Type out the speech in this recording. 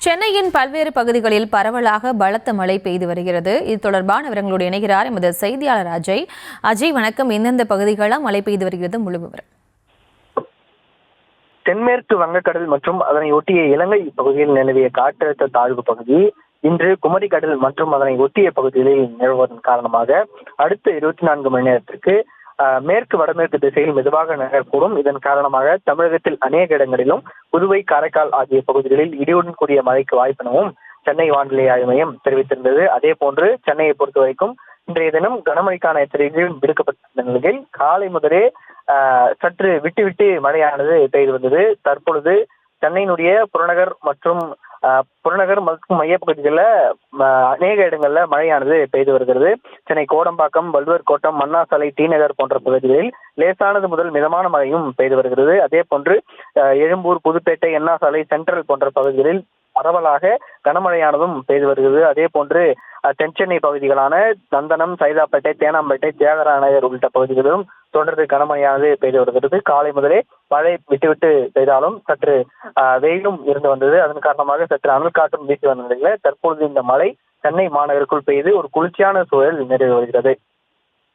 சென்னையின் பல்வேறு பகுதிகளில் பரவலாக பலத்த மழை பெய்து வருகிறது. இது தொடர்பான விவரங்களோடு இணைகிறார் எமது செய்தியாளர் அஜய். அஜய், வணக்கம். எந்தெந்த பகுதிகளாக மழை பெய்து வருகிறது, முழு விவரம்? தென்மேற்கு வங்கக்கடல் மற்றும் அதனை ஒட்டிய இலங்கை பகுதியில் நிலவிய காற்றழுத்த தாழ்வு பகுதி இன்று குமரிக்கடல் மற்றும் அதனை ஒட்டிய பகுதிகளில் நிலவுவதன் காரணமாக அடுத்த 24 மணி நேரத்திற்கு மேற்கு வடமேற்கு திசையில் மெதுவாக நகரக்கூடும். இதன் காரணமாக தமிழகத்தில் அநேக இடங்களிலும் புதுவை, காரைக்கால் ஆகிய பகுதிகளில் இடியுடன் கூடிய மழைக்கு வாய்ப்பெனவும் சென்னை வானிலை ஆய்வு மையம் தெரிவித்திருந்தது. அதே போன்று சென்னையை பொறுத்த வரைக்கும் இன்றைய தினம் கனமழைக்கான எச்சரிக்கைகள் விடுக்கப்பட்டிருந்த நிலையில் காலை முதலே சற்று விட்டு விட்டு மழையானது பெய்து வந்தது. தற்பொழுது சென்னையினுடைய புறநகர் மற்றும் மையப்பகுதிகளில் அநேக இடங்கள்ல மழையானது பெய்து வருகிறது. சென்னை கோடம்பாக்கம், வள்ளுவர் கோட்டம், அண்ணா சாலை, டி நகர் போன்ற பகுதிகளில் லேசானது முதல் மிதமான மழையும் பெய்து வருகிறது. அதே போன்று எழும்பூர், புதுப்பேட்டை, அண்ணா சாலை, சென்ட்ரல் போன்ற பகுதிகளில் பரவலாக கனமழையானதும் பெய்து வருகிறது. அதே போன்று தென்சென்னை பகுதிகளான நந்தனம், சைதாப்பேட்டை, தேனாம்பேட்டை, தியாகராய நகர் உள்ளிட்ட பகுதிகளிலும் தொடர்ந்து கனமழையானது பெய்து வருகிறது. காலை முதலே மழை விட்டுவிட்டு பெய்தாலும் சற்று வெயிலும் இருந்து வந்தது. அதன் காரணமாக சற்று அனல் காற்றும் வீசி வந்த நிலையில தற்பொழுது இந்த மழை சென்னை மாநகருக்குள் பெய்து ஒரு குளிர்ச்சியான சூழல் நிறைவு வருகிறது.